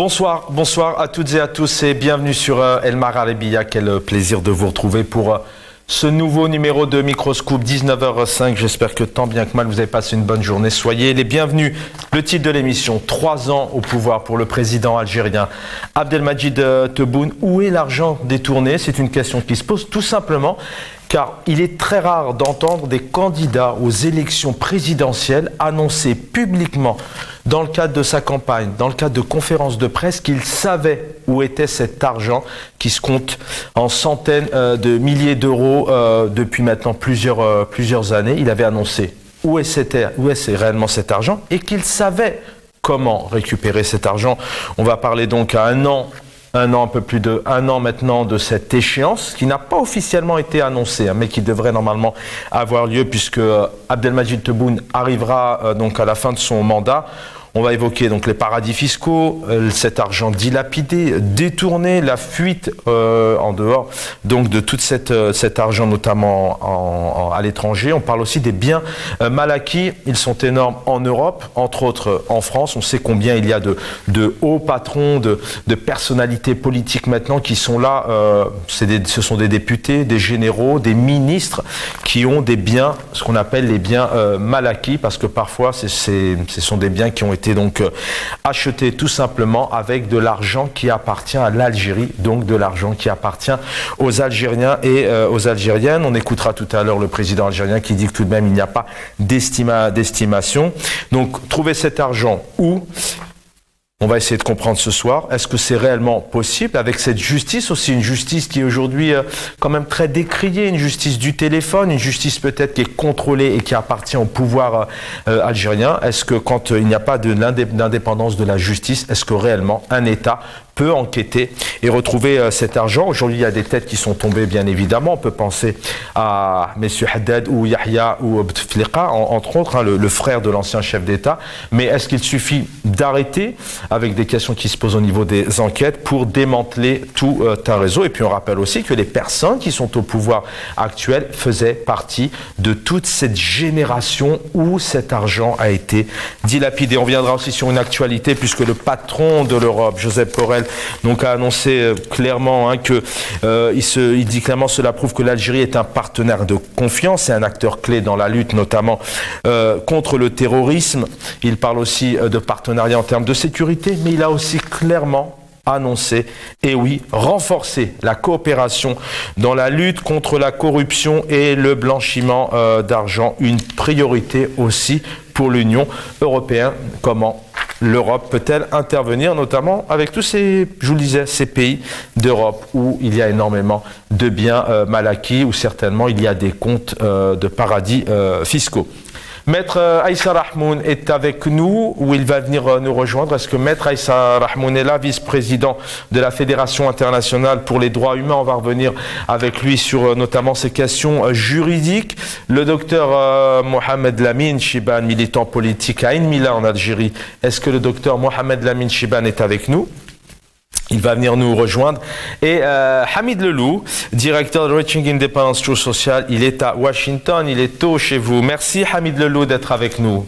Bonsoir à toutes et à tous et bienvenue sur El Magharibiya. Quel plaisir de vous retrouver pour ce nouveau numéro de Microscope, 19h05. J'espère que tant bien que mal vous avez passé une bonne journée. Soyez les bienvenus. Le titre de l'émission, 3 ans au pouvoir pour le président algérien Abdelmadjid Tebboune. Où est l'argent détourné? C'est une question qui se pose tout simplement car il est très rare d'entendre des candidats aux élections présidentielles annoncer publiquement, dans le cadre de sa campagne, dans le cadre de conférences de presse, qu'il savait où était cet argent qui se compte en centaines de milliers d'euros depuis maintenant plusieurs années. Il avait annoncé où est réellement cet argent et qu'il savait comment récupérer cet argent. On va parler donc à un peu plus d'un an maintenant de cette échéance qui n'a pas officiellement été annoncée, mais qui devrait normalement avoir lieu puisque Abdelmadjid Tebboune arrivera donc à la fin de son mandat. On va évoquer donc les paradis fiscaux, cet argent dilapidé, détourné, la fuite en dehors donc de tout cet argent notamment à l'étranger. On parle aussi des biens mal acquis. Ils sont énormes en Europe, entre autres en France. On sait combien il y a de hauts patrons, de personnalités politiques maintenant qui sont là. Ce sont des députés, des généraux, des ministres qui ont des biens, ce qu'on appelle les biens mal acquis, parce que parfois ce sont des biens qui ont été donc acheté tout simplement avec de l'argent qui appartient à l'Algérie, donc de l'argent qui appartient aux Algériens et aux Algériennes. On écoutera tout à l'heure le président algérien qui dit que tout de même il n'y a pas d'estimation. Donc trouver cet argent où? On va essayer de comprendre ce soir. Est-ce que c'est réellement possible avec cette justice aussi, une justice qui est aujourd'hui quand même très décriée, une justice du téléphone, une justice peut-être qui est contrôlée et qui appartient au pouvoir algérien. Est-ce que quand il n'y a pas d'indépendance de la justice, est-ce que réellement un État peut enquêter et retrouver cet argent? Aujourd'hui, il y a des têtes qui sont tombées, bien évidemment. On peut penser à M. Haddad ou Yahya ou Bouteflika, entre autres, le frère de l'ancien chef d'État. Mais est-ce qu'il suffit d'arrêter, avec des questions qui se posent au niveau des enquêtes, pour démanteler tout un réseau? Et puis on rappelle aussi que les personnes qui sont au pouvoir actuel faisaient partie de toute cette génération où cet argent a été dilapidé. On viendra aussi sur une actualité, puisque le patron de l'Europe, Josep Borrell, donc a annoncé clairement il dit clairement cela prouve que l'Algérie est un partenaire de confiance et un acteur clé dans la lutte notamment contre le terrorisme. Il parle aussi de partenariat en termes de sécurité, mais il a aussi clairement annoncé, et oui, renforcer la coopération dans la lutte contre la corruption et le blanchiment d'argent, une priorité aussi pour l'Union européenne. Comment l'Europe peut-elle intervenir, notamment avec tous ces pays d'Europe où il y a énormément de biens mal acquis, où certainement il y a des comptes de paradis fiscaux. Maître Aïssa Rahmoun est avec nous, où il va venir nous rejoindre. Est-ce que Maître Aïssa Rahmoun est là, vice-président de la Fédération internationale pour les droits humains? On va revenir avec lui sur notamment ces questions juridiques. Le docteur Mohamed Lamine Chiban, militant politique à Ennmila en Algérie. Est-ce que le docteur Mohamed Lamine Chiban est avec nous? Il va venir nous rejoindre. Et Hamid Lelou, directeur de Reaching Independence True Social, il est à Washington, il est tôt chez vous. Merci Hamid Lelou d'être avec nous.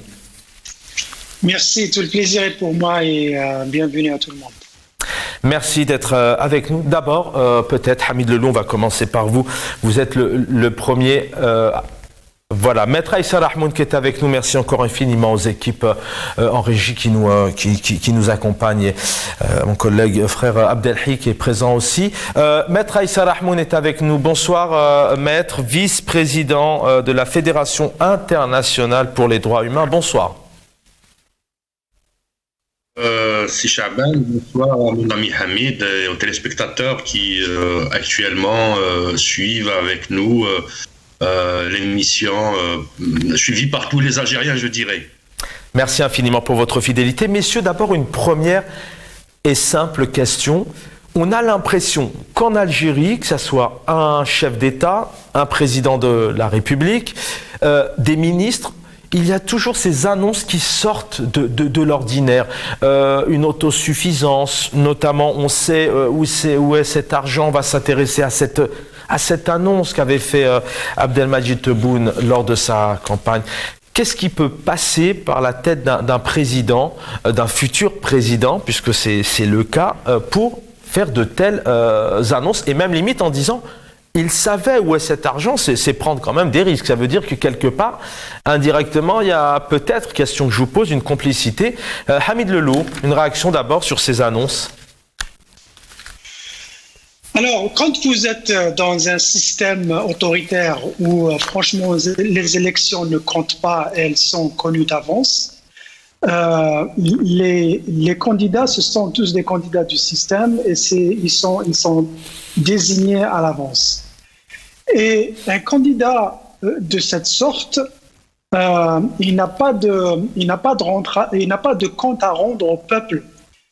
Merci, tout le plaisir est pour moi et bienvenue à tout le monde. Merci d'être avec nous. D'abord, peut-être Hamid Lelou, on va commencer par vous. Vous êtes le premier... Voilà, Maître Aïssa Rahmoun qui est avec nous, merci encore infiniment aux équipes en régie qui nous accompagnent, mon collègue frère Abdelhi qui est présent aussi. Maître Aïssa Rahmoun est avec nous, bonsoir Maître, vice-président de la Fédération internationale pour les droits humains, bonsoir. C'est Chaban, bonsoir à mon ami Hamid et aux téléspectateurs qui actuellement suivent avec nous l'émission suivie par tous les Algériens, je dirais. Merci infiniment pour votre fidélité. Messieurs, d'abord une première et simple question. On a l'impression qu'en Algérie, que ce soit un chef d'État, un président de la République, des ministres, il y a toujours ces annonces qui sortent de l'ordinaire. Une autosuffisance, notamment on sait où est cet argent, on va s'intéresser à cette annonce qu'avait fait Abdelmadjid Tebboune lors de sa campagne. qu'est-ce qui peut passer par la tête d'un président, d'un futur président, puisque c'est le cas, pour faire de telles annonces, et même limite en disant il savait où est cet argent, c'est prendre quand même des risques. Ça veut dire que quelque part, indirectement, il y a peut-être, question que je vous pose, une complicité. Hamid Lelou, une réaction d'abord sur ces annonces. Alors, quand vous êtes dans un système autoritaire où, franchement, les élections ne comptent pas, elles sont connues d'avance, les candidats, ce sont tous des candidats du système et ils sont désignés à l'avance. Et un candidat de cette sorte, il n'a pas de compte à rendre au peuple,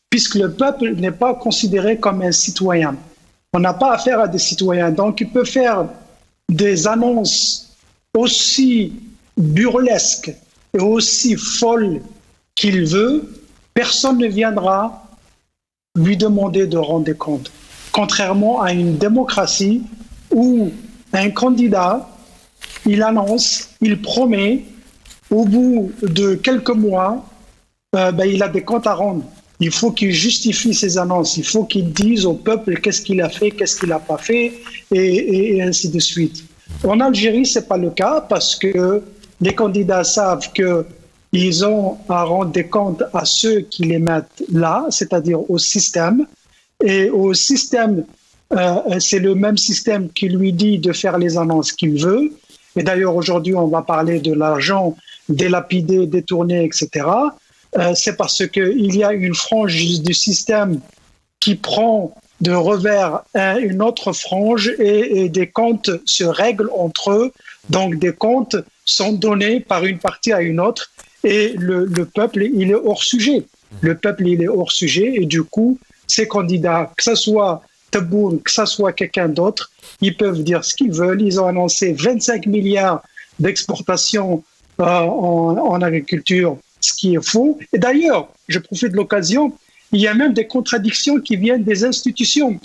puisque le peuple n'est pas considéré comme un citoyen. On n'a pas affaire à des citoyens. Donc, il peut faire des annonces aussi burlesques et aussi folles qu'il veut. Personne ne viendra lui demander de rendre des comptes. Contrairement à une démocratie où un candidat, il annonce, il promet, au bout de quelques mois, il a des comptes à rendre. Il faut qu'il justifie ses annonces, il faut qu'il dise au peuple qu'est-ce qu'il a fait, qu'est-ce qu'il n'a pas fait, et ainsi de suite. En Algérie, ce n'est pas le cas parce que les candidats savent qu'ils ont à rendre des comptes à ceux qui les mettent là, c'est-à-dire au système. Et au système, c'est le même système qui lui dit de faire les annonces qu'il veut. Et d'ailleurs, aujourd'hui, on va parler de l'argent délapidé, détourné, etc. C'est parce qu'il y a une frange du système qui prend de revers une autre frange et des comptes se règlent entre eux. Donc, des comptes sont donnés par une partie à une autre et le peuple, il est hors sujet. Le peuple, il est hors sujet et du coup, ces candidats, que ce soit Tebboune, que ce soit quelqu'un d'autre, ils peuvent dire ce qu'ils veulent. Ils ont annoncé 25 milliards d'exportations en agriculture, ce qui est faux. Et d'ailleurs, je profite de l'occasion, il y a même des contradictions qui viennent des institutions.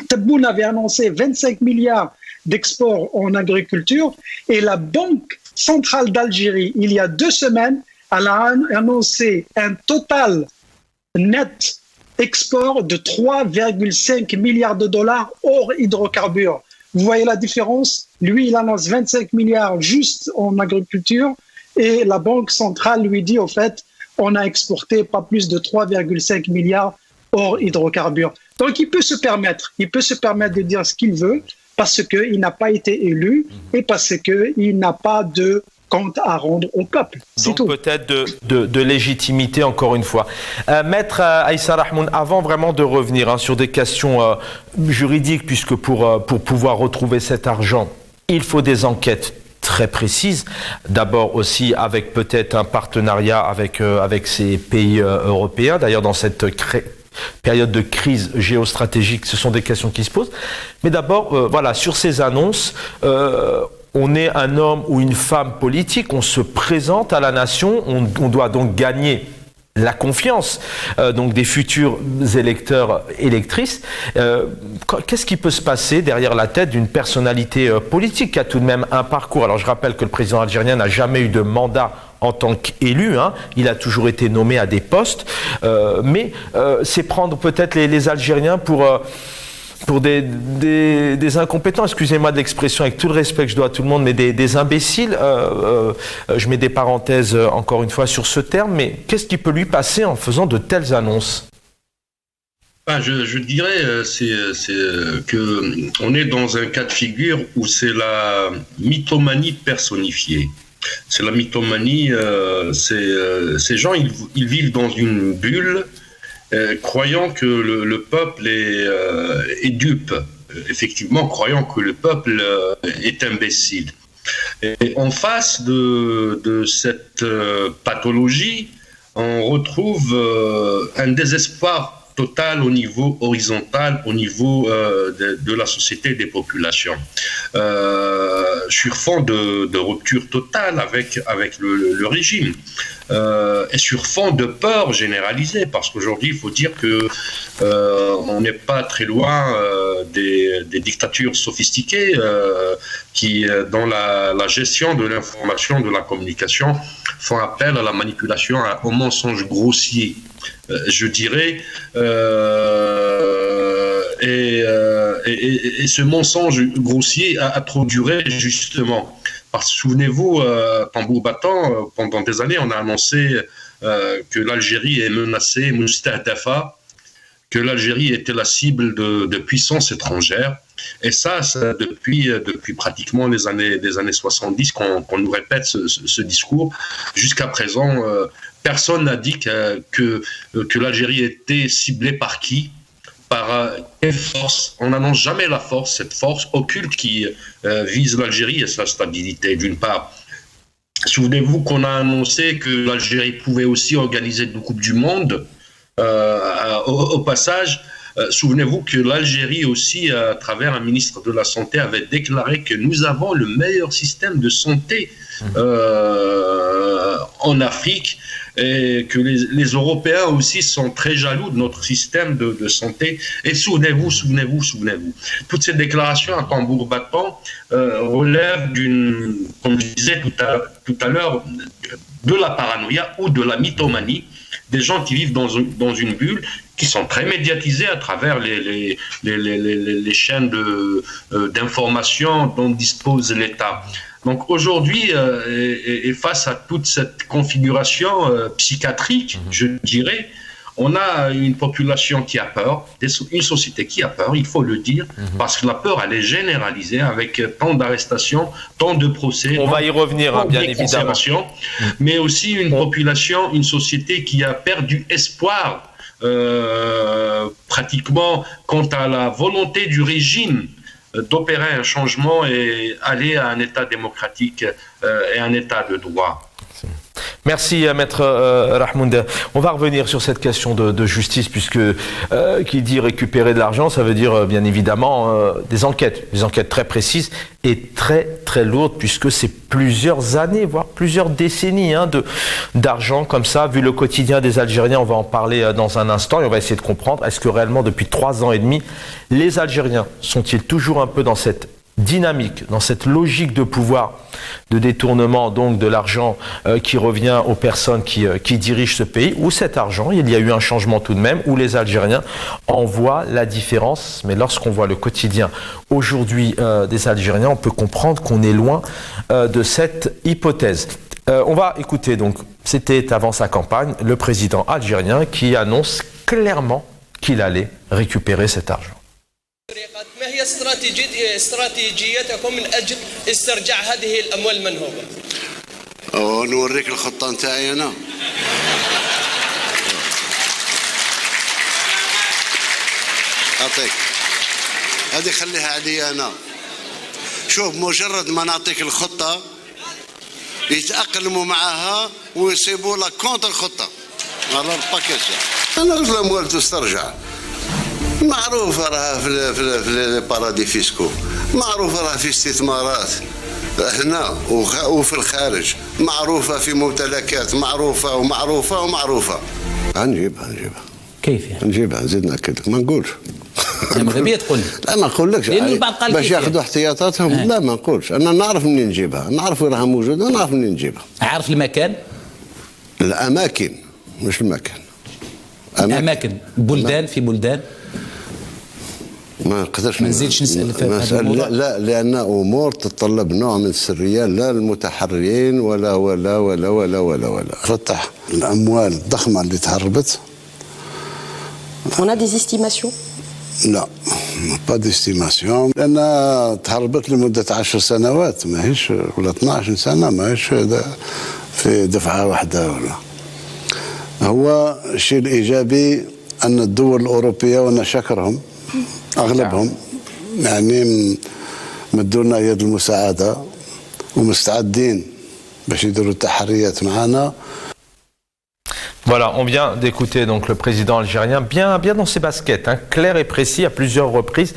Tebboune avait annoncé 25 milliards d'exports en agriculture et la Banque centrale d'Algérie, il y a 2 semaines, elle a annoncé un total net export de 3,5 milliards de dollars hors hydrocarbures. Vous voyez la différence? Lui, il annonce 25 milliards juste en agriculture et la Banque centrale lui dit, au fait, on a exporté pas plus de 3,5 milliards hors hydrocarbures. Donc, il peut se permettre de dire ce qu'il veut parce qu'il n'a pas été élu et parce qu'il n'a pas de compte à rendre au peuple. C'est Donc tout. peut-être de légitimité, encore une fois. Maître Aïssa Rahmoun, avant vraiment de revenir sur des questions juridiques, puisque pour pouvoir retrouver cet argent, il faut des enquêtes très précises. D'abord aussi avec peut-être un partenariat avec ces pays européens. D'ailleurs, dans cette période de crise géostratégique, ce sont des questions qui se posent. Mais d'abord, voilà, sur ces annonces, on est un homme ou une femme politique, on se présente à la nation, on doit donc gagner la confiance donc des futurs électeurs, électrices. Qu'est-ce qui peut se passer derrière la tête d'une personnalité politique qui a tout de même un parcours? Alors je rappelle que le président algérien n'a jamais eu de mandat en tant qu'élu, il a toujours été nommé à des postes, mais c'est prendre peut-être les Algériens pour des incompétents, excusez-moi de l'expression, avec tout le respect que je dois à tout le monde, mais des imbéciles, je met des parenthèses encore une fois sur ce terme, mais qu'est-ce qui peut lui passer en faisant de telles annonces? Je dirais que on est dans un cas de figure où c'est la mythomanie personnifiée. C'est la mythomanie, ces gens, ils vivent dans une bulle, croyant que le peuple est dupe, effectivement, croyant que le peuple est imbécile. Et en face de cette pathologie, on retrouve un désespoir total au niveau horizontal, au niveau de la société et des populations. Sur fond de rupture totale avec le régime. et sur fond de peur généralisée, parce qu'aujourd'hui, il faut dire que on n'est pas très loin des dictatures sophistiquées qui, dans la gestion de l'information, de la communication, font appel à la manipulation, au mensonge grossier, je dirais. Et ce mensonge grossier a trop duré, justement. Parce que souvenez-vous, tambour battant, pendant des années, on a annoncé que l'Algérie est menacée, Moustahdafa, que l'Algérie était la cible de puissances étrangères. Et ça depuis pratiquement des années 70 qu'on nous répète ce discours. Jusqu'à présent, personne n'a dit que l'Algérie était ciblée par qui, par quelle force. On n'annonce jamais la force, cette force occulte qui vise l'Algérie et sa stabilité, d'une part. Souvenez-vous qu'on a annoncé que l'Algérie pouvait aussi organiser une Coupe du Monde. Au passage, souvenez-vous que l'Algérie aussi, à travers un ministre de la Santé, avait déclaré que nous avons le meilleur système de santé en Afrique, et que les Européens aussi sont très jaloux de notre système de santé. Et souvenez-vous, toutes ces déclarations à tambour battant relèvent comme je disais tout à l'heure, de la paranoïa ou de la mythomanie, des gens qui vivent dans une bulle, qui sont très médiatisés à travers les chaînes d'information dont dispose l'État. Donc aujourd'hui, et face à toute cette configuration psychiatrique, je dirais, on a une population qui a peur, une société qui a peur, il faut le dire, parce que la peur, elle est généralisée avec tant d'arrestations, tant de procès. On va y revenir, bien évidemment. Mais aussi une population, une société qui a perdu espoir pratiquement quant à la volonté du régime d'opérer un changement et aller à un État démocratique et un État de droit. Merci, Maître Rahmound. On va revenir sur cette question de justice, puisque qui dit récupérer de l'argent, ça veut dire bien évidemment des enquêtes très précises et très très lourdes, puisque c'est plusieurs années, voire plusieurs décennies d'argent comme ça. Vu le quotidien des Algériens, on va en parler dans un instant et on va essayer de comprendre, est-ce que réellement depuis 3 ans et demi, les Algériens sont-ils toujours un peu dans cette dynamique, dans cette logique de pouvoir, de détournement donc de l'argent qui revient aux personnes qui dirigent ce pays, où cet argent, il y a eu un changement tout de même, où les Algériens en voient la différence. Mais lorsqu'on voit le quotidien aujourd'hui des Algériens, on peut comprendre qu'on est loin de cette hypothèse. On va écouter donc, c'était avant sa campagne, le président algérien qui annonce clairement qu'il allait récupérer cet argent. ما هي استراتيجيتكم من أجل استرجاع هذه الأموال المنهوبة؟ نوريك الخطة نتاعي أنا. أعطيك. هذه خليها علي أنا. شوف مجرد ما نعطيك الخطة يتأقلموا معها ويصيبوا لك كونتر الخطة. على الباكيت. أنا رجل الأموال تسترجع. معروفة راها في البارادي فيسكو، معروفة راها في استثمارات هنا وفي الخارج، معروفة في ممتلكات، معروفة ومعروفة ومعروفة. نجيبها كيف يعني؟ نجيبها نزيد نأكد لك ما نقولش. ماذا بيا تقول لي؟ لا ما نقولكش لأن البعض قال باش ياخذوا احتياطاتهم. لا ما نقولش، أنا نعرف منين نجيبها، نعرف وين راها موجودة، نعرف منين نجيبها. عارف المكان؟ الأماكن مش المكان. أماكن بلدان في بلدان. ما نقدرش ما نزيدش نسأل في هذا الموضوع. لا لأن أمور تتطلب نوع من السرية لا للمتحررين ولا ولا ولا ولا ولا ولا. فتح الأموال الضخمة اللي تهربت. On a des estimations? لا با ديستيماسيون، لأنها تهربت لمدة 10 سنوات ماهيش ولا 12 سنة، ماهيش في دفعة واحدة ولا. هو الشيء الإيجابي أن الدول الأوروبية وأنا شكرهم أغلبهم يعني مدوا لنا يد المساعدة ومستعدين باش يديروا التحريات معنا. Voilà, on vient d'écouter donc le président algérien bien dans ses baskets, clair et précis à plusieurs reprises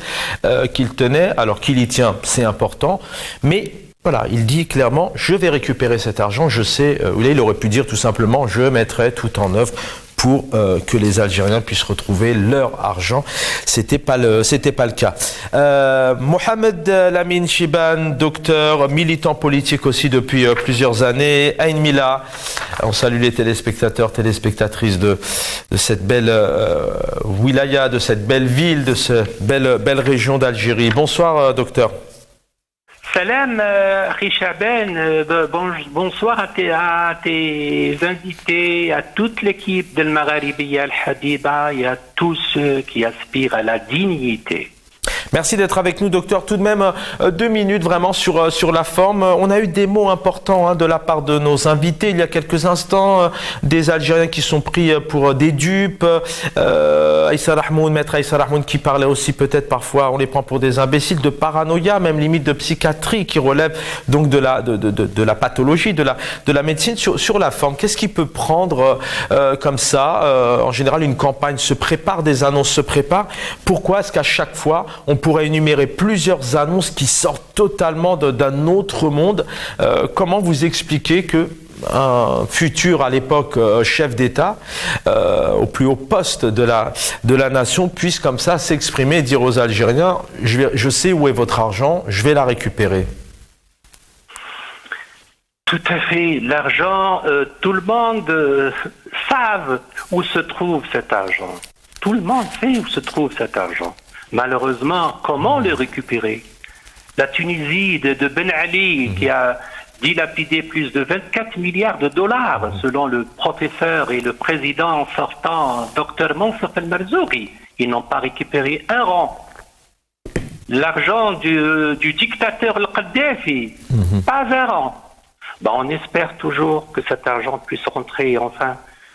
qu'il tenait. Alors qu'il y tient, c'est important, mais Voilà, il dit clairement, je vais récupérer cet argent, je sais, il aurait pu dire tout simplement, je mettrai tout en œuvre pour que les Algériens puissent retrouver leur argent. C'était pas le cas. Mohamed Lamine Chibane, docteur, militant politique aussi depuis plusieurs années. Aïn Mila, on salue les téléspectateurs, téléspectatrices de cette belle wilaya, de cette belle ville, de cette belle région d'Algérie. Bonsoir, docteur. Salam, Richaben, bonsoir à tes invités, à toute l'équipe de Magharibiya Al-Hadiba et à tous ceux qui aspirent à la dignité. Merci d'être avec nous, docteur. Tout de même, 2 minutes vraiment sur la forme. On a eu des mots importants de la part de nos invités il y a quelques instants, des Algériens qui sont pris pour des dupes. Aïssa Rahmoun, maître Aïssa Rahmoun, qui parlait aussi peut-être parfois, on les prend pour des imbéciles, de paranoïa, même limite de psychiatrie, qui relève donc de la pathologie, de la médecine. Sur la forme, qu'est-ce qui peut prendre comme ça en général, une campagne se prépare, des annonces se préparent. Pourquoi est-ce qu'à chaque fois, on pourrait énumérer plusieurs annonces qui sortent totalement d'un autre monde? Comment vous expliquez que un futur, à l'époque, chef d'État, au plus haut poste de la nation, puisse comme ça s'exprimer et dire aux Algériens, je sais où est votre argent, je vais la récupérer? Tout à fait. L'argent, tout le monde savent où se trouve cet argent. Tout le monde sait où se trouve cet argent. Malheureusement, comment le récupérer? La Tunisie de Ben Ali, qui a dilapidé plus de 24 milliards de dollars, selon le professeur et le président sortant, Dr Mansour El-Marzouki, ils n'ont pas récupéré un rond. L'argent du dictateur Al-Kadhafi, pas un rond. On espère toujours que cet argent puisse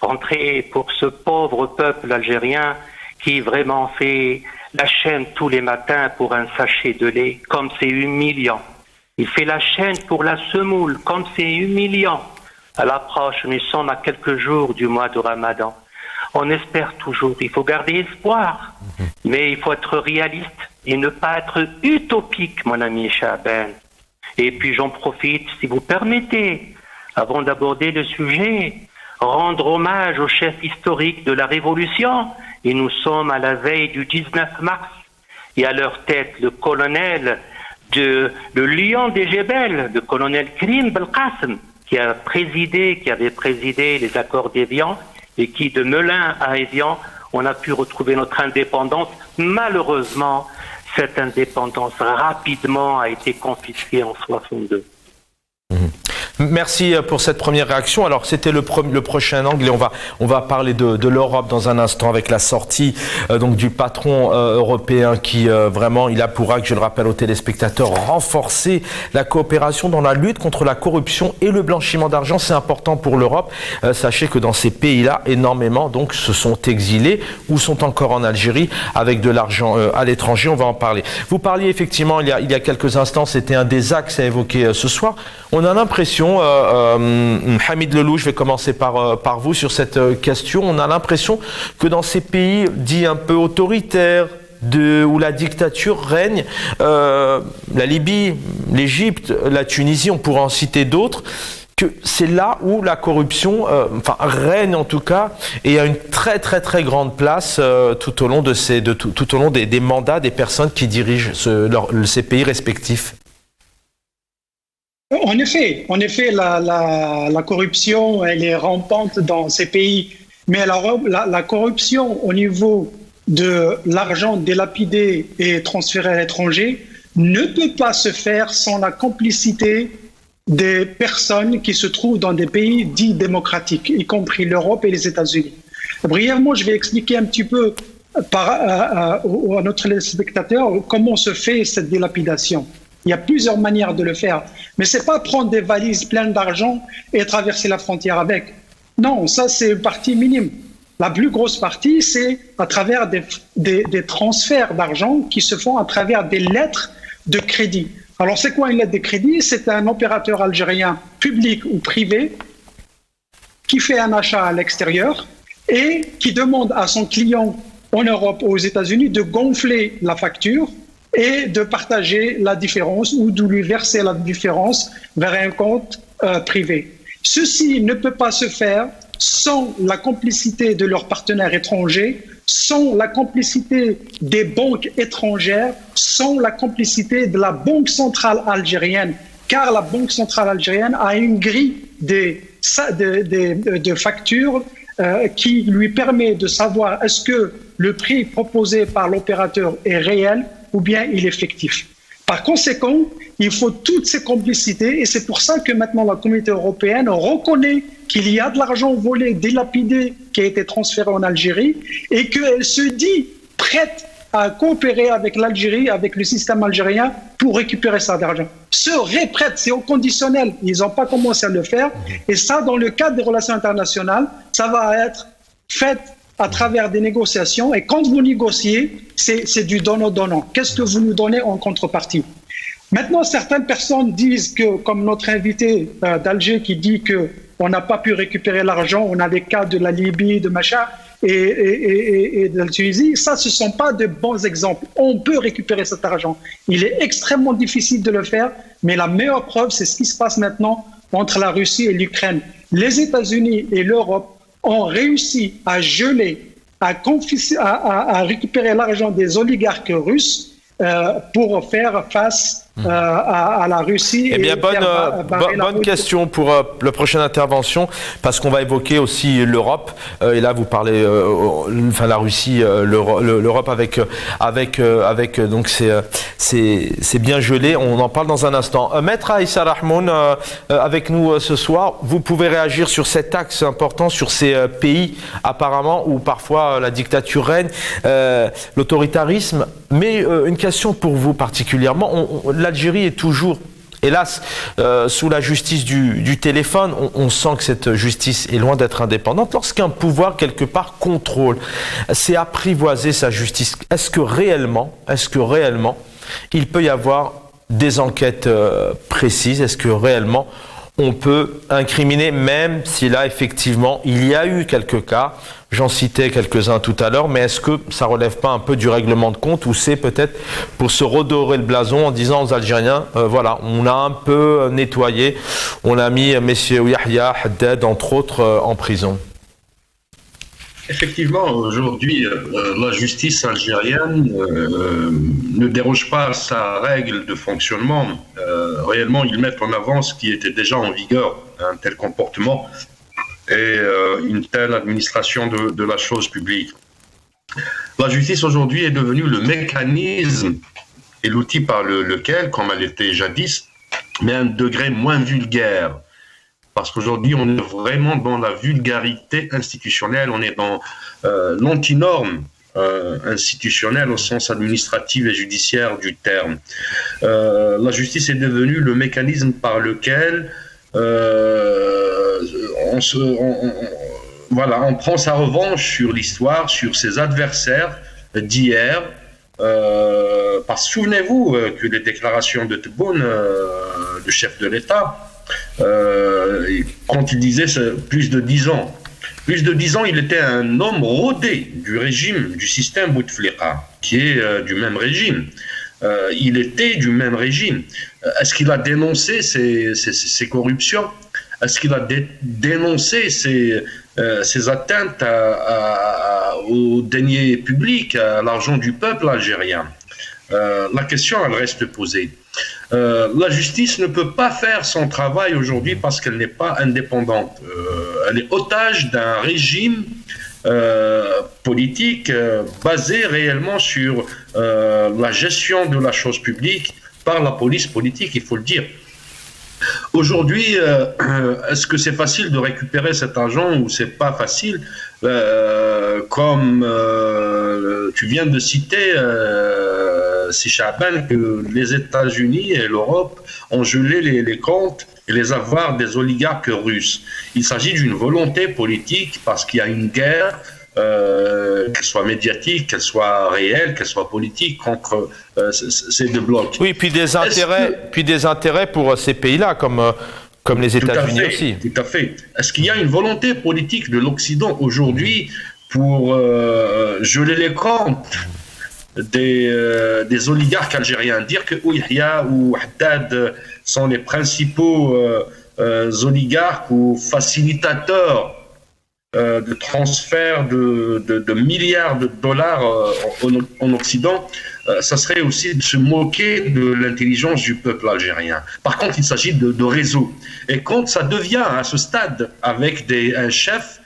rentrer pour ce pauvre peuple algérien qui vraiment fait la chaîne tous les matins pour un sachet de lait, comme c'est humiliant. Il fait la chaîne pour la semoule, comme c'est humiliant. À l'approche, nous sommes à quelques jours du mois de Ramadan. On espère toujours, il faut garder espoir, mais il faut être réaliste et ne pas être utopique, mon ami Chaben. Et puis j'en profite, si vous permettez, avant d'aborder le sujet, rendre hommage au chef historique de la Révolution. Et nous sommes à la veille du 19 mars. Et à leur tête, le colonel, le lion des Jebel, le colonel Krim Belkacem, qui avait présidé les accords d'Évian et qui, de Melun à Évian, on a pu retrouver notre indépendance. Malheureusement, cette indépendance rapidement a été confisquée en 62. Merci pour cette première réaction. Alors c'était le prochain angle et on va parler de l'Europe dans un instant avec la sortie donc du patron européen qui vraiment il a pour acte, je le rappelle aux téléspectateurs, renforcer la coopération dans la lutte contre la corruption et le blanchiment d'argent. C'est important pour l'Europe. Sachez que dans ces pays-là, énormément donc se sont exilés ou sont encore en Algérie avec de l'argent à l'étranger. On va en parler. Vous parliez effectivement il y a quelques instants, c'était un des axes à évoquer ce soir. On a l'impression, Hamid Lelou, je vais commencer par vous sur cette question. On a l'impression que dans ces pays dits un peu autoritaires, où la dictature règne, la Libye, l'Égypte, la Tunisie, on pourrait en citer d'autres, que c'est là où la corruption règne en tout cas et a une très très très grande place tout au long des mandats des personnes qui dirigent ces pays respectifs. En effet, la corruption, elle est rampante dans ces pays. Mais la corruption au niveau de l'argent délapidé et transféré à l'étranger ne peut pas se faire sans la complicité des personnes qui se trouvent dans des pays dits démocratiques, y compris l'Europe et les États-Unis. Brièvement, je vais expliquer un petit peu à notre téléspectateur comment se fait cette délapidation. Il y a plusieurs manières de le faire. Mais ce n'est pas prendre des valises pleines d'argent et traverser la frontière avec. Non, ça c'est une partie minime. La plus grosse partie, c'est à travers des transferts d'argent qui se font à travers des lettres de crédit. Alors c'est quoi une lettre de crédit? C'est un opérateur algérien, public ou privé, qui fait un achat à l'extérieur et qui demande à son client en Europe ou aux États-Unis de gonfler la facture et de partager la différence ou de lui verser la différence vers un compte privé. Ceci ne peut pas se faire sans la complicité de leurs partenaires étrangers, sans la complicité des banques étrangères, sans la complicité de la Banque centrale algérienne, car la Banque centrale algérienne a une grille de factures qui lui permet de savoir est-ce que le prix proposé par l'opérateur est réel ou bien il est fictif. Par conséquent, il faut toutes ces complicités et c'est pour ça que maintenant la communauté européenne reconnaît qu'il y a de l'argent volé, dilapidé, qui a été transféré en Algérie et qu'elle se dit prête à coopérer avec l'Algérie, avec le système algérien pour récupérer ça d'argent. Serait prête, c'est au conditionnel. Ils n'ont pas commencé à le faire. Et ça, dans le cadre des relations internationales, ça va être fait à travers des négociations. Et quand vous négociez, c'est du donnant-donnant. Qu'est-ce que vous nous donnez en contrepartie? Maintenant, certaines personnes disent que, comme notre invité d'Alger qui dit qu'on n'a pas pu récupérer l'argent, on a des cas de la Libye, de machin, et de la Tunisie, ça, ce ne sont pas de bons exemples. On peut récupérer cet argent. Il est extrêmement difficile de le faire, mais la meilleure preuve, c'est ce qui se passe maintenant entre la Russie et l'Ukraine. Les États-Unis et l'Europe ont réussi à geler, à récupérer l'argent des oligarques russes pour faire face à la Russie. Eh bien, bonne question pour la prochaine intervention, parce qu'on va évoquer aussi l'Europe. Et là, vous parlez, la Russie, l'Europe avec donc c'est bien gelé. On en parle dans un instant. Maître Aïssa Rahmoun, avec nous ce soir. Vous pouvez réagir sur cet axe important, sur ces pays apparemment où parfois la dictature règne, l'autoritarisme. Mais une question pour vous particulièrement. L'Algérie est toujours, hélas, sous la justice du téléphone. On sent que cette justice est loin d'être indépendante. Lorsqu'un pouvoir, quelque part, contrôle, c'est apprivoiser sa justice. Est-ce que réellement, il peut y avoir des enquêtes précises? Est-ce que réellement, on peut incriminer, même si là, effectivement, il y a eu quelques cas, j'en citais quelques-uns tout à l'heure, mais est-ce que ça relève pas un peu du règlement de compte ou c'est peut-être pour se redorer le blason en disant aux Algériens, voilà, on a un peu nettoyé, on a mis messieurs Yahya, Haddad, entre autres, en prison? Effectivement, aujourd'hui, la justice algérienne ne déroge pas à sa règle de fonctionnement. Réellement, ils mettent en avant ce qui était déjà en vigueur, un tel comportement et une telle administration de la chose publique. La justice aujourd'hui est devenue le mécanisme et l'outil par lequel, comme elle était jadis, mais à un degré moins vulgaire. Parce qu'aujourd'hui, on est vraiment dans la vulgarité institutionnelle, on est dans l'antinorme institutionnelle au sens administratif et judiciaire du terme. La justice est devenue le mécanisme par lequel on prend sa revanche sur l'histoire, sur ses adversaires d'hier. Parce que souvenez-vous que les déclarations de Tebboune, le chef de l'État, quand il disait plus de 10 ans, il était un homme rodé du régime, du système Bouteflika, qui est du même régime. Il était du même régime. Est-ce qu'il a dénoncé ces corruptions? Est-ce qu'il a dénoncé ces atteintes aux deniers publics, à l'argent du peuple algérien? La question, elle reste posée. La justice ne peut pas faire son travail aujourd'hui parce qu'elle n'est pas indépendante. Elle est otage d'un régime politique basé réellement sur la gestion de la chose publique par la police politique, il faut le dire. Aujourd'hui, est-ce que c'est facile de récupérer cet argent ou c'est pas facile? Comme tu viens de citer, c'est Chaban, que les États-Unis et l'Europe ont gelé les comptes et les avoirs des oligarques russes. Il s'agit d'une volonté politique parce qu'il y a une guerre, qu'elle soit médiatique, qu'elle soit réelle, qu'elle soit politique, contre ces deux blocs. Oui, puis des intérêts pour ces pays-là, comme les États-Unis aussi. Tout à fait. Est-ce qu'il y a une volonté politique de l'Occident aujourd'hui pour geler les comptes des oligarques algériens. Dire que Ouihia ou Haddad sont les principaux oligarques ou facilitateurs de transfert de milliards de dollars en Occident, ça serait aussi de se moquer de l'intelligence du peuple algérien. Par contre, il s'agit de réseaux. Et quand ça devient à ce stade avec un chef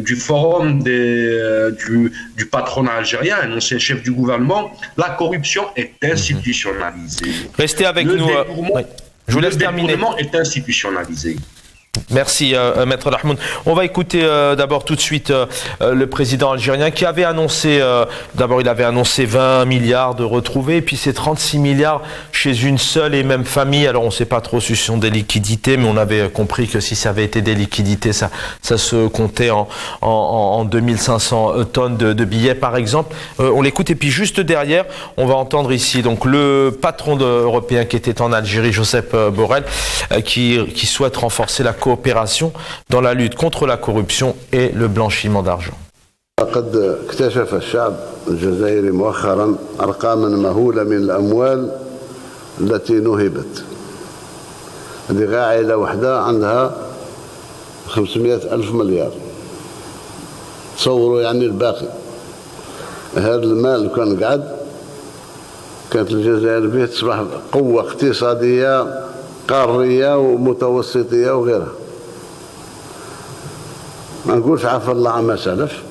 du forum du patronat algérien, un ancien chef du gouvernement, la corruption est institutionnalisée. Restez avec nous. Oui. Je vous laisse terminer. Le détournement est institutionnalisé. Merci, Maître Rahmoun. On va écouter d'abord tout de suite le président algérien qui avait annoncé, d'abord il avait annoncé 20 milliards de retrouvés, et puis c'est 36 milliards chez une seule et même famille. Alors on ne sait pas trop si ce sont des liquidités, mais on avait compris que si ça avait été des liquidités, ça se comptait en 2500 tonnes de billets par exemple. On l'écoute, et puis juste derrière, on va entendre ici donc le patron européen qui était en Algérie, Josep Borrell, qui souhaite renforcer la coopération dans la lutte contre la corruption et le blanchiment d'argent. قد اكتشف الشعب الجزائري مؤخرا أرقاما مهولة من الأموال التي نهبت. هذه عائلة واحدة عندها 500 ألف مليار. تصوروا يعني الباقي. هذا المال كان قعد كانت الجزائر به تصبح قوة اقتصادية قارية ومتوسطية وغيرها. ما نقولش عفى الله عما سلف،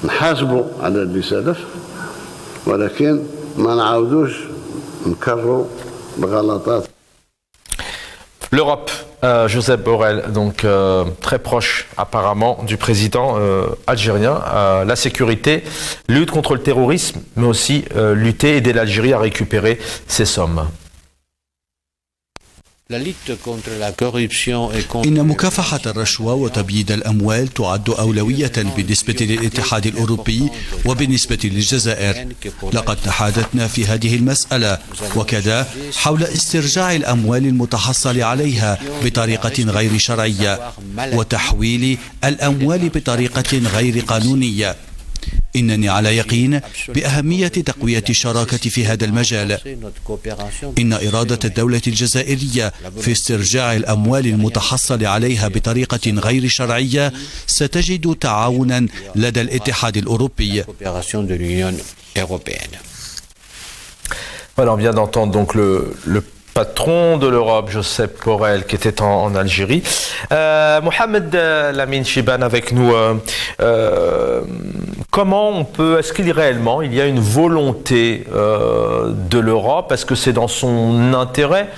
نحاسبوا على اللي سلف، ولكن ما نعاودوش نكرروا الغلطات. L'Europe, Josep Borrell, donc très proche apparemment du président algérien, la sécurité, lutte contre le terrorisme, mais aussi lutter, aider l'Algérie à récupérer ses sommes. إن مكافحة الرشوة وتبييض الأموال تعد أولوية بالنسبة للاتحاد الأوروبي وبالنسبة للجزائر. لقد تحادثنا في هذه المسألة وكذا حول استرجاع الأموال المتحصل عليها بطريقة غير شرعية وتحويل الأموال بطريقة غير قانونية. إنني على يقين بأهمية تقوية الشراكة في هذا المجال. إن إرادة الدولة الجزائرية في استرجاع الأموال المتحصل عليها بطريقة غير شرعية ستجد تعاونا لدى الاتحاد الأوروبي. Voilà, on vient d'entendre donc le patron de l'Europe, Josep Borrell, qui était en Algérie. Mohamed Lamine Chiban avec nous. Comment on peut, est-ce qu'il réellement, il y a une volonté de l'Europe? Est-ce que c'est dans son intérêt?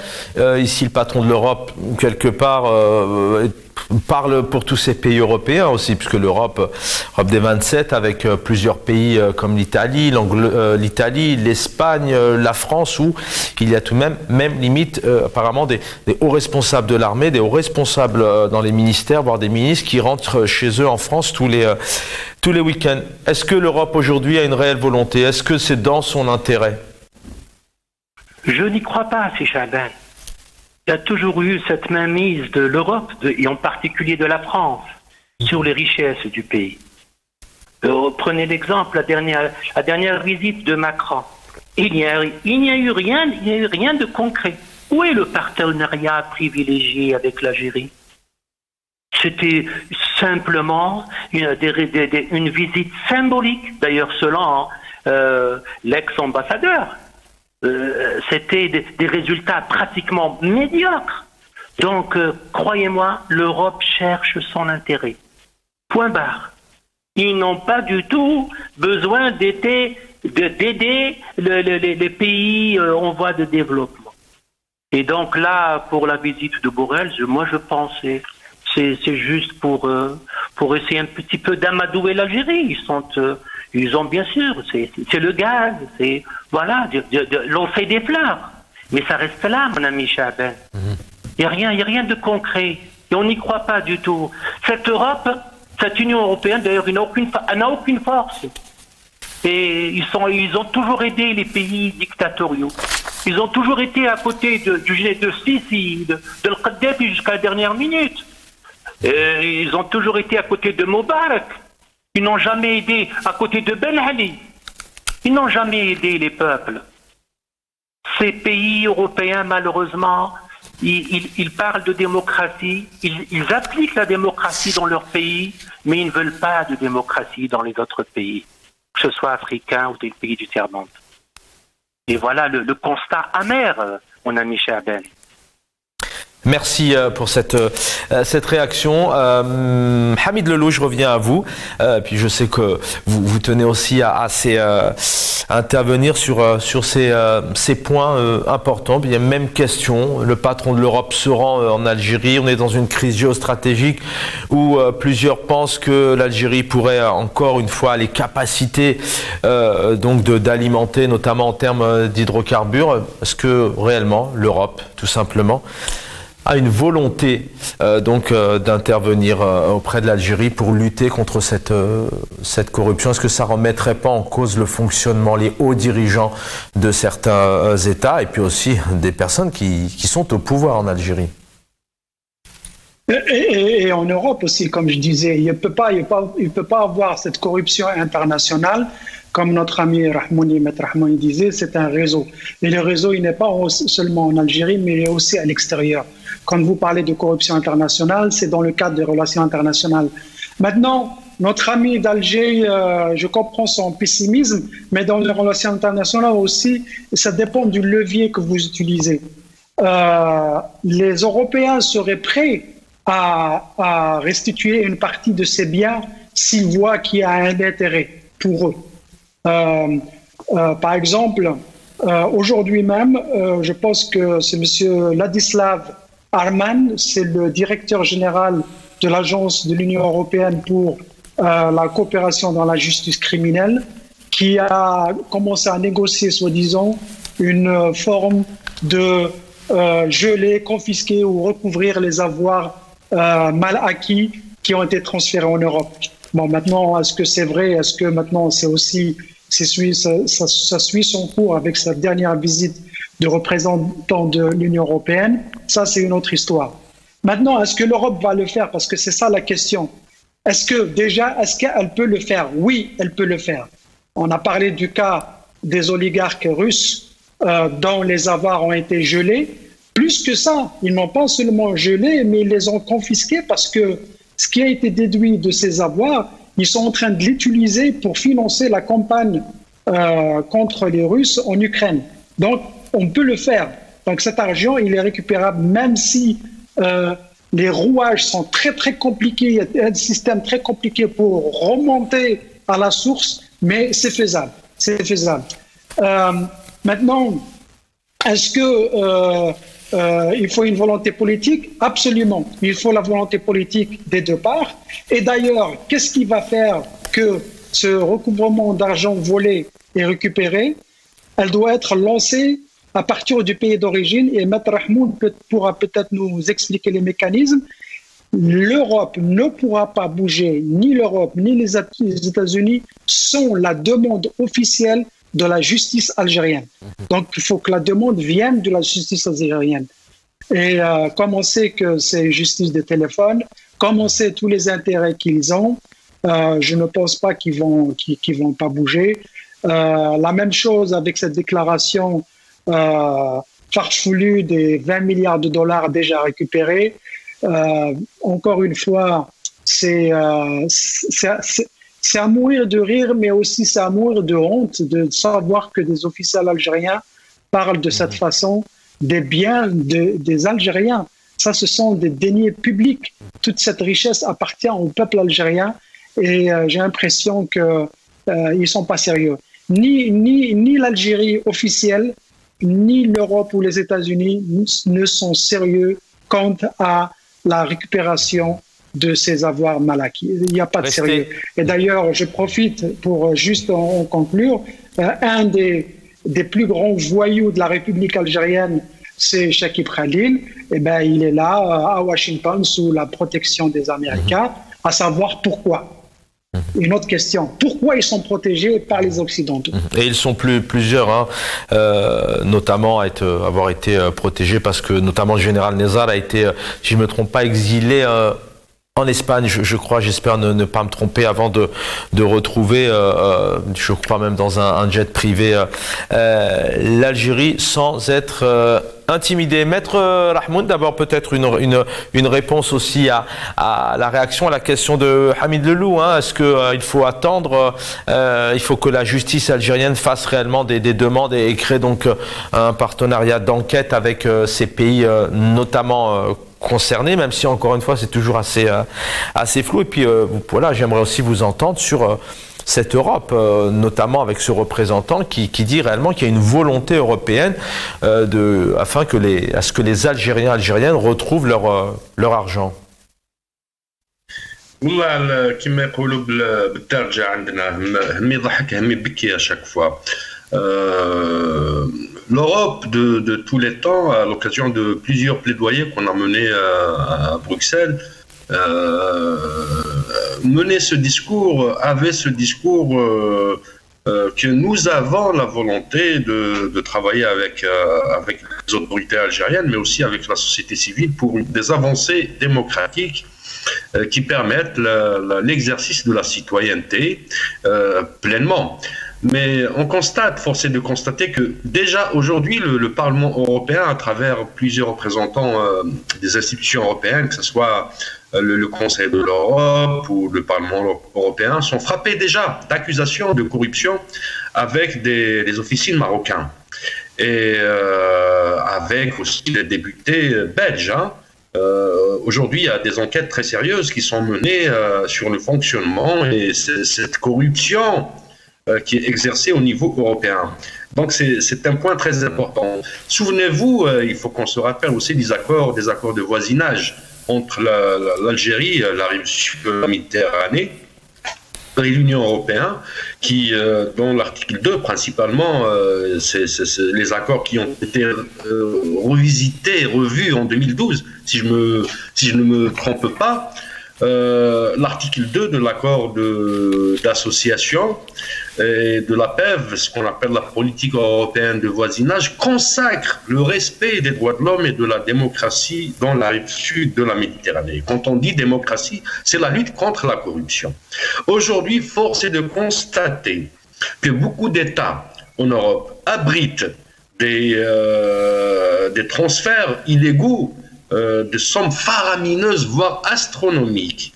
Ici, le patron de l'Europe, quelque part, parle pour tous ces pays européens aussi, puisque l'Europe des 27, avec plusieurs pays comme l'Italie, l'Espagne, la France, où il y a tout de même limite apparemment des hauts responsables de l'armée, des hauts responsables dans les ministères, voire des ministres qui rentrent chez eux en France tous les week-ends. Est-ce que l'Europe aujourd'hui a une réelle volonté? Est-ce que c'est dans son intérêt? Je n'y crois pas, c'est Chaban. Il y a toujours eu cette mainmise de l'Europe, et en particulier de la France, sur les richesses du pays. Prenez l'exemple, la dernière visite de Macron. Il n'y a eu rien de concret. Où est le partenariat privilégié avec l'Algérie? C'était simplement une visite symbolique, d'ailleurs selon l'ex-ambassadeur. C'était des résultats pratiquement médiocres. Donc, croyez-moi, l'Europe cherche son intérêt. Point barre. Ils n'ont pas du tout besoin d'aider les pays en voie de développement. Et donc là, pour la visite de Borrell, moi je pensais, c'est juste pour essayer un petit peu d'amadouer l'Algérie. Ils ont bien sûr, c'est le gaz, c'est voilà, l'on fait des fleurs, mais ça reste là, mon ami Chaban. Il y a rien de concret, et on n'y croit pas du tout. Cette Europe, cette Union européenne, d'ailleurs, elle n'a aucune force. Et ils ont toujours aidé les pays dictatoriaux. Ils ont toujours été à côté de Sisi, de Kadhafi jusqu'à la dernière minute. Et ils ont toujours été à côté de Moubarak. Ils n'ont jamais aidé à côté de Ben Ali. Ils n'ont jamais aidé les peuples. Ces pays européens, malheureusement, ils parlent de démocratie, ils appliquent la démocratie dans leur pays, mais ils ne veulent pas de démocratie dans les autres pays, que ce soit africains ou des pays du tiers-monde. Et voilà le constat amer, mon ami Chaben. Merci pour cette réaction. Hamid Lelou, je reviens à vous. Puis je sais que vous tenez aussi à intervenir sur ces points importants. Puis il y a même question. Le patron de l'Europe se rend en Algérie. On est dans une crise géostratégique où plusieurs pensent que l'Algérie pourrait encore une fois les capacités donc d'alimenter, notamment en termes d'hydrocarbures. Est-ce que réellement l'Europe, tout simplement, a une volonté d'intervenir auprès de l'Algérie pour lutter contre cette corruption? Est-ce que ça ne remettrait pas en cause le fonctionnement, les hauts dirigeants de certains États et puis aussi des personnes qui sont au pouvoir en Algérie? Et en Europe aussi, comme je disais, il ne peut pas avoir cette corruption internationale. Comme notre ami Maître Rahmouni disait, c'est un réseau. Et le réseau, il n'est pas seulement en Algérie, mais aussi à l'extérieur. Quand vous parlez de corruption internationale, c'est dans le cadre des relations internationales. Maintenant, notre ami d'Alger, je comprends son pessimisme, mais dans les relations internationales aussi, ça dépend du levier que vous utilisez. Les Européens seraient prêts à restituer une partie de ces biens s'ils voient qu'il y a un intérêt pour eux. Par exemple, aujourd'hui même, je pense que c'est M. Ladislav Arman, c'est le directeur général de l'Agence de l'Union européenne pour la coopération dans la justice criminelle, qui a commencé à négocier, soi-disant, une forme de geler, confisquer ou recouvrir les avoirs mal acquis qui ont été transférés en Europe. Bon, maintenant, est-ce que c'est vrai? Est-ce que maintenant ça suit son cours avec sa dernière visite de représentants de l'Union européenne? Ça, c'est une autre histoire. Maintenant, est-ce que l'Europe va le faire? Parce que c'est ça la question. Est-ce qu'elle peut le faire? Oui, elle peut le faire. On a parlé du cas des oligarques russes dont les avoirs ont été gelés. Plus que ça, ils n'ont pas seulement gelé, mais ils les ont confisqués parce que ce qui a été déduit de ces avoirs, ils sont en train de l'utiliser pour financer la campagne contre les Russes en Ukraine. Donc, on peut le faire. Donc, cet argent, il est récupérable même si les rouages sont très, très compliqués. Il y a un système très compliqué pour remonter à la source, mais c'est faisable. C'est faisable. Maintenant, est-ce que il faut une volonté politique? Absolument. Il faut la volonté politique des deux parts. Et d'ailleurs, qu'est-ce qui va faire que ce recouvrement d'argent volé et récupéré? Elle doit être lancée à partir du pays d'origine, et Maître Rahmoun pourra peut-être nous expliquer les mécanismes. L'Europe ne pourra pas bouger, ni l'Europe, ni les États-Unis, sans la demande officielle de la justice algérienne. Donc, il faut que la demande vienne de la justice algérienne. Et comme on sait que c'est justice de téléphone, comme on sait tous les intérêts qu'ils ont, je ne pense pas qu'ils vont pas bouger. La même chose avec cette déclaration farfelue des 20 milliards de dollars déjà récupérés. Encore une fois, c'est à mourir de rire, mais aussi c'est à mourir de honte de savoir que des officiels algériens parlent de cette façon des biens des Algériens. Ça, ce sont des deniers publics. Toute cette richesse appartient au peuple algérien et j'ai l'impression qu'ils ne sont pas sérieux. Ni l'Algérie officielle, ni l'Europe ou les États-Unis ne sont sérieux quant à la récupération de ces avoirs mal acquis. Il n'y a pas de sérieux. Et d'ailleurs, je profite pour juste en conclure, un des plus grands voyous de la République algérienne, c'est Chakib Khalil. Eh ben, il est là, à Washington, sous la protection des Américains, à savoir pourquoi. Une autre question, pourquoi ils sont protégés par les Occidentaux? Et ils sont plusieurs, notamment à avoir été protégés parce que notamment le général Nézar a été, si je ne me trompe pas, exilé en Espagne, je crois, j'espère ne pas me tromper avant de retrouver, je crois même dans un jet privé, l'Algérie sans être intimidé. Maître Rahmoun, d'abord peut-être une réponse aussi à la réaction à la question de Hamid Lelou. Est-ce qu'il faut attendre, il faut que la justice algérienne fasse réellement des demandes et crée donc un partenariat d'enquête avec ces pays notamment concernés, même si encore une fois c'est toujours assez flou. Et puis voilà, j'aimerais aussi vous entendre sur cette Europe, notamment avec ce représentant qui dit réellement qu'il y a une volonté européenne afin à ce que les Algériens et Algériennes retrouvent leur argent. والله كما يقولوا بالدارجة عندنا هم يضحك هم يبكي à chaque fois. L'Europe de tous les temps, à l'occasion de plusieurs plaidoyers qu'on a menés à Bruxelles, menait ce discours, avait ce discours que nous avons la volonté de travailler avec les autorités algériennes, mais aussi avec la société civile pour des avancées démocratiques qui permettent l'exercice de la citoyenneté pleinement. Mais on constate, force est de constater que déjà aujourd'hui, le Parlement européen, à travers plusieurs représentants des institutions européennes, que ce soit le Conseil de l'Europe ou le Parlement européen, sont frappés déjà d'accusations de corruption avec des officines marocains et avec aussi des députés belges. Aujourd'hui, il y a des enquêtes très sérieuses qui sont menées sur le fonctionnement et cette corruption qui est exercée au niveau européen. Donc c'est un point très important. Souvenez-vous, il faut qu'on se rappelle aussi des accords de voisinage entre l'Algérie, la rive sud de la Méditerranée, et l'Union européenne, qui, dont l'article 2 principalement, c'est les accords qui ont été revisités, revus en 2012, si je ne me trompe pas. L'article 2 de l'accord d'association et de la PEV, ce qu'on appelle la politique européenne de voisinage, consacre le respect des droits de l'homme et de la démocratie dans la rive sud de la Méditerranée. Quand on dit démocratie, c'est la lutte contre la corruption. Aujourd'hui, force est de constater que beaucoup d'États en Europe abritent des transferts illégaux de sommes faramineuses, voire astronomiques,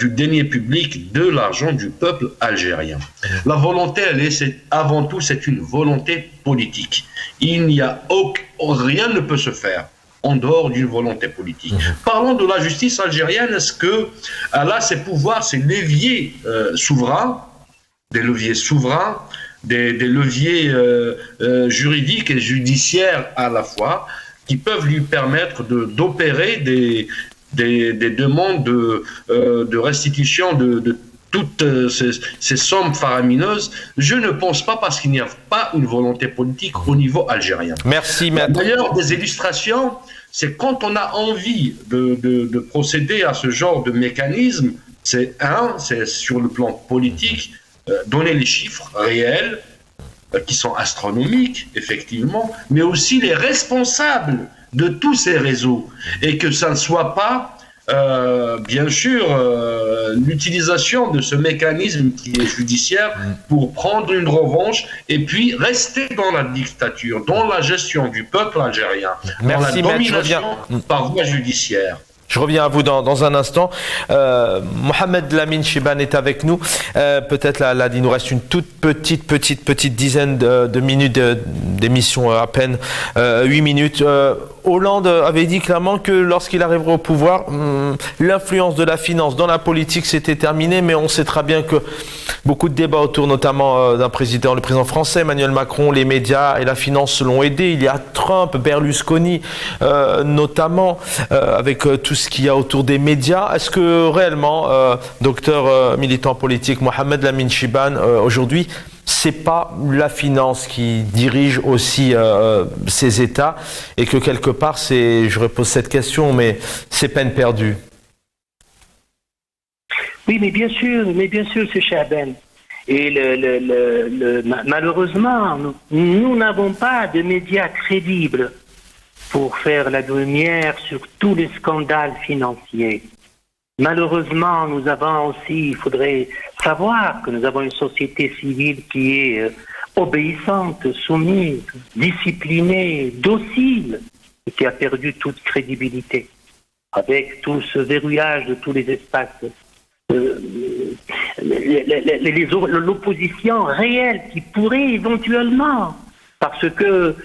du denier public, de l'argent du peuple algérien. La volonté, avant tout, c'est une volonté politique. Rien ne peut se faire en dehors d'une volonté politique. Parlons de la justice algérienne. Est-ce qu'elle a ses pouvoirs, ses leviers souverains, des leviers souverains, des leviers juridiques et judiciaires à la fois, qui peuvent lui permettre d'opérer des demandes de restitution de toutes ces sommes faramineuses? Je ne pense pas, parce qu'il n'y a pas une volonté politique au niveau algérien. Merci, maître. D'ailleurs, des illustrations, c'est quand on a envie de procéder à ce genre de mécanisme, c'est sur le plan politique, donner les chiffres réels, qui sont astronomiques, effectivement, mais aussi les responsables de tous ces réseaux, et que ça ne soit pas, bien sûr, l'utilisation de ce mécanisme qui est judiciaire pour prendre une revanche et puis rester dans la dictature, dans la gestion du peuple algérien, Merci, dans la domination par voie judiciaire. Je reviens à vous dans un instant. Mohamed Lamine Chibane est avec nous. Peut-être là, il nous reste une toute petite dizaine de minutes d'émission, à peine 8 minutes. Hollande avait dit clairement que lorsqu'il arriverait au pouvoir, l'influence de la finance dans la politique s'était terminée, mais on sait très bien que beaucoup de débats autour notamment le président français, Emmanuel Macron, les médias et la finance l'ont aidé. Il y a Trump, Berlusconi notamment, avec tout ce qu'il y a autour des médias. Est-ce que réellement, docteur militant politique Mohamed Lamine Chibane, aujourd'hui, c'est pas la finance qui dirige aussi ces États, et que quelque part, je repose cette question, mais c'est peine perdue? Oui, mais bien sûr, c'est Chaban. Et malheureusement, nous n'avons pas de médias crédibles pour faire la lumière sur tous les scandales financiers. Malheureusement, nous avons aussi, il faudrait savoir que nous avons une société civile qui est obéissante, soumise, disciplinée, docile, et qui a perdu toute crédibilité. Avec tout ce verrouillage de tous les espaces, l'opposition réelle qui pourrait éventuellement, parce que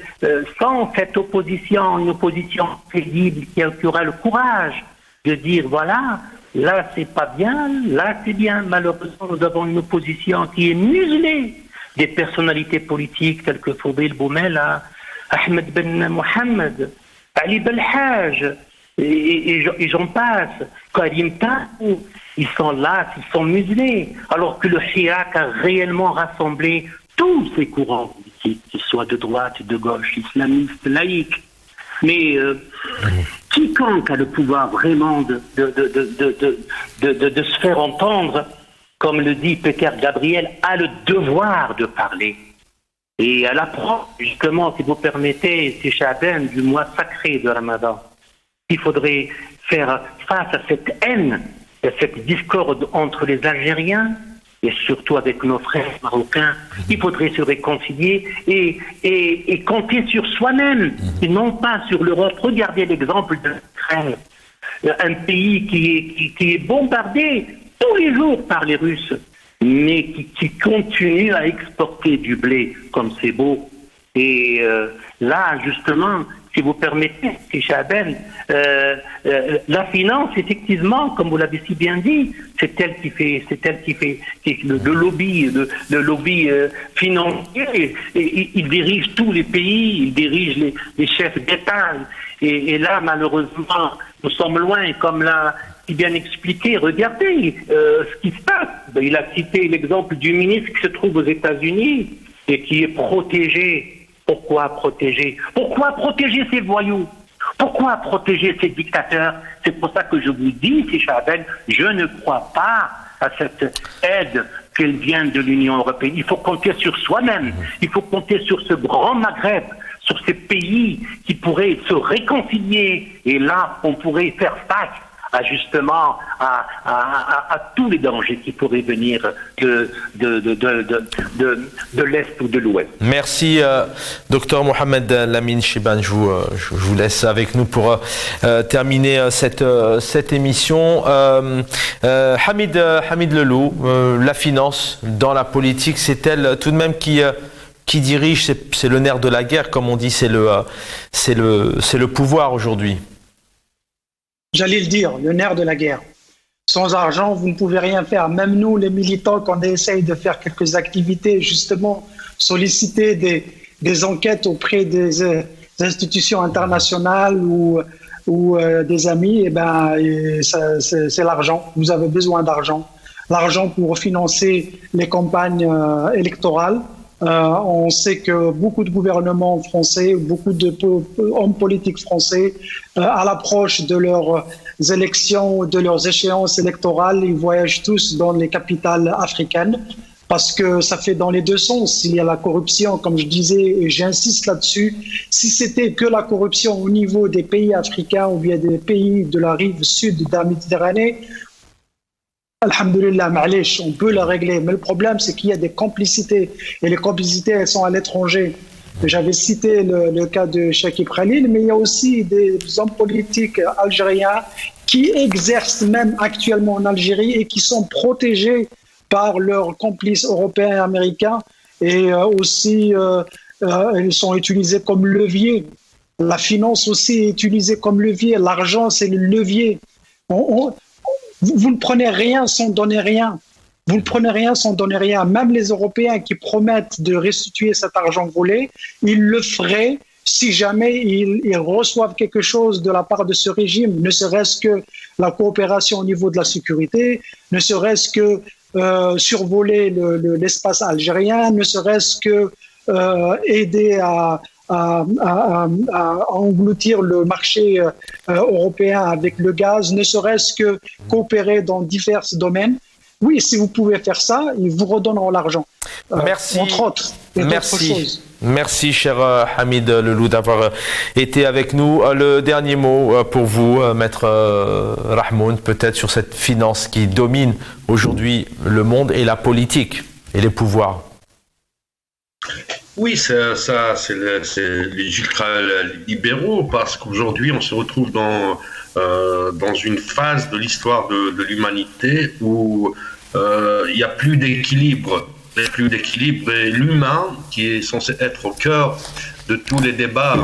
sans cette opposition, une opposition crédible qui aura le courage de dire voilà, là c'est pas bien, là c'est bien. Malheureusement, nous avons une opposition qui est muselée des personnalités politiques telles que Fodil Boumela, Ahmed Ben Mohamed, Ali Belhaj, et j'en passe, Karim Taou, ils sont là, ils sont muselés, alors que le Hirak a réellement rassemblé tous ces courants politiques, qu'ils soient de droite, de gauche, islamistes, laïcs. Mais quiconque a le pouvoir vraiment de se faire entendre, comme le dit Peter Gabriel, a le devoir de parler. Et à l'approche, justement, si vous permettez, c'est Chaben, du mois sacré de Ramadan, il faudrait faire face à cette haine, à cette discorde entre les Algériens et surtout avec nos frères marocains. Il faudrait se réconcilier et compter sur soi-même et non pas sur l'Europe. Regardez l'exemple de l'Ukraine, un pays qui est bombardé tous les jours par les Russes, mais qui continue à exporter du blé, comme c'est beau. Et là, justement, si vous permettez, Chaben, la finance, effectivement, comme vous l'avez si bien dit, c'est elle qui fait le lobby financier. Et il dirige tous les pays, il dirige les chefs d'État. Et là, malheureusement, nous sommes loin, comme l'a si bien expliqué. Regardez ce qui se passe. Il a cité l'exemple du ministre qui se trouve aux États-Unis et qui est protégé. Pourquoi protéger? Pourquoi protéger ces voyous? Pourquoi protéger ces dictateurs? C'est pour ça que je vous dis, c'est Chaben, je ne crois pas à cette aide qu'elle vient de l'Union européenne. Il faut compter sur soi-même. Il faut compter sur ce grand Maghreb, sur ces pays qui pourraient se réconcilier. Et là, on pourrait faire face justement à tous les dangers qui pourraient venir de l'Est ou de l'Ouest. Merci, docteur Mohamed Lamine Chibane. Je vous laisse avec nous pour terminer cette émission. Hamid Lelou, la finance dans la politique, c'est elle tout de même qui dirige, c'est le nerf de la guerre, comme on dit, c'est le pouvoir aujourd'hui. J'allais le dire, le nerf de la guerre. Sans argent, vous ne pouvez rien faire. Même nous, les militants, quand on essaye de faire quelques activités, justement, solliciter des enquêtes auprès des institutions internationales ou des amis, c'est l'argent. Vous avez besoin d'argent. L'argent pour financer les campagnes électorales. On sait que beaucoup de gouvernements français, beaucoup d'hommes politiques français, à l'approche de leurs élections, de leurs échéances électorales, ils voyagent tous dans les capitales africaines parce que ça fait dans les deux sens. Il y a la corruption, comme je disais, et j'insiste là-dessus. Si c'était que la corruption au niveau des pays africains ou bien des pays de la rive sud de la Méditerranée, alhamdoulilah, ma'alesh, on peut la régler. Mais le problème, c'est qu'il y a des complicités. Et les complicités, elles sont à l'étranger. J'avais cité le cas de Chakib Khalil, mais il y a aussi des hommes politiques algériens qui exercent même actuellement en Algérie et qui sont protégés par leurs complices européens et américains. Et aussi, ils sont utilisés comme levier. La finance aussi est utilisée comme levier. L'argent, c'est le levier. Vous ne prenez rien sans donner rien. Vous ne prenez rien sans donner rien. Même les Européens qui promettent de restituer cet argent volé, ils le feraient si jamais ils reçoivent quelque chose de la part de ce régime, ne serait-ce que la coopération au niveau de la sécurité, ne serait-ce que survoler l'espace algérien, ne serait-ce que aider à engloutir le marché européen avec le gaz, ne serait-ce que coopérer dans divers domaines. oui, si vous pouvez faire ça, ils vous redonneront l'argent. Merci. Entre autres. Et d'autres choses. Merci, cher Hamid Lelou, d'avoir été avec nous. Le dernier mot pour vous, Maître Rahmoun, peut-être sur cette finance qui domine aujourd'hui le monde et la politique et les pouvoirs. Oui, c'est les ultra-libéraux, parce qu'aujourd'hui, on se retrouve dans une phase de l'histoire de l'humanité où il n'y a plus d'équilibre. Et l'humain, qui est censé être au cœur de tous les débats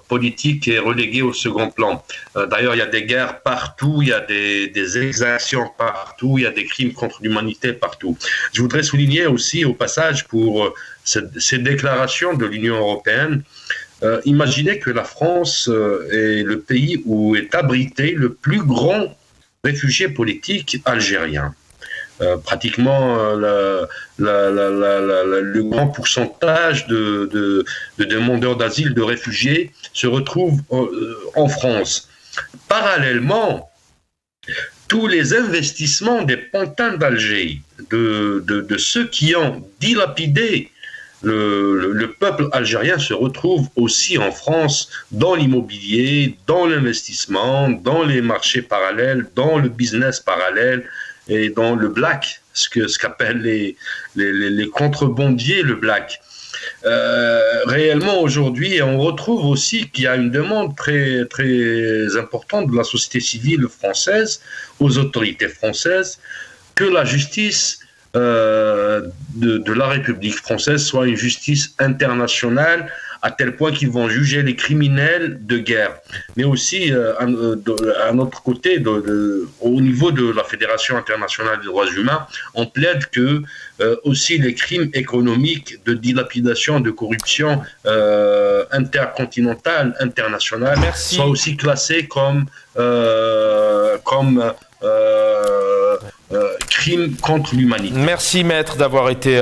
politiques, est relégué au second plan. D'ailleurs, il y a des guerres partout, il y a des exactions partout, il y a des crimes contre l'humanité partout. Je voudrais souligner aussi au passage pour ces déclarations de l'Union européenne, imaginez que la France est le pays où est abrité le plus grand réfugié politique algérien. Pratiquement le grand pourcentage de demandeurs d'asile, de réfugiés, se retrouvent en France. Parallèlement, tous les investissements des pantins d'Alger, de ceux qui ont dilapidé le peuple algérien, se retrouvent aussi en France, dans l'immobilier, dans l'investissement, dans les marchés parallèles, dans le business parallèle, et dans le black, ce qu'appellent les contrebandiers, le black. Réellement, aujourd'hui, on retrouve aussi qu'il y a une demande très, très importante de la société civile française, aux autorités françaises, que la justice de la République française soit une justice internationale, à tel point qu'ils vont juger les criminels de guerre. Mais aussi, à notre côté, au niveau de la Fédération internationale des droits humains, on plaide que aussi les crimes économiques de dilapidation, de corruption intercontinentale, internationale, soient aussi classés comme crime contre l'humanité. Merci Maître d'avoir été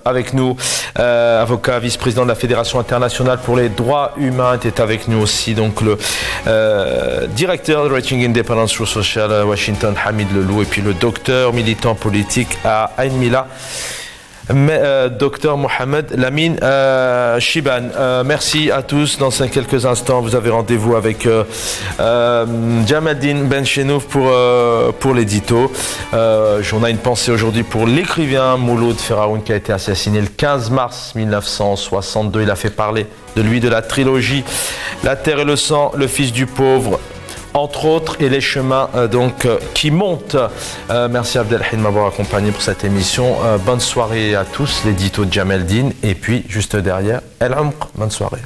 avec nous. Avocat, vice-président de la Fédération internationale pour les droits humains était avec nous aussi. Donc le directeur de Reaching Independence Through Social Washington, Hamid Lelou, et puis le docteur militant politique à Ain Mila, Docteur Mohamed Lamine Chiban. Merci à tous. Dans quelques instants, vous avez rendez-vous avec Jamaldine Benchenouf pour l'édito. On a une pensée aujourd'hui pour l'écrivain Mouloud Feraoun qui a été assassiné le 15 mars 1962. Il a fait parler de lui, de la trilogie La Terre et le Sang, Le Fils du Pauvre, entre autres, et les chemins qui montent. Merci Abdelhamid de m'avoir accompagné pour cette émission. Bonne soirée à tous, l'édito de Jamaldine, et puis juste derrière, El Amq. Bonne soirée.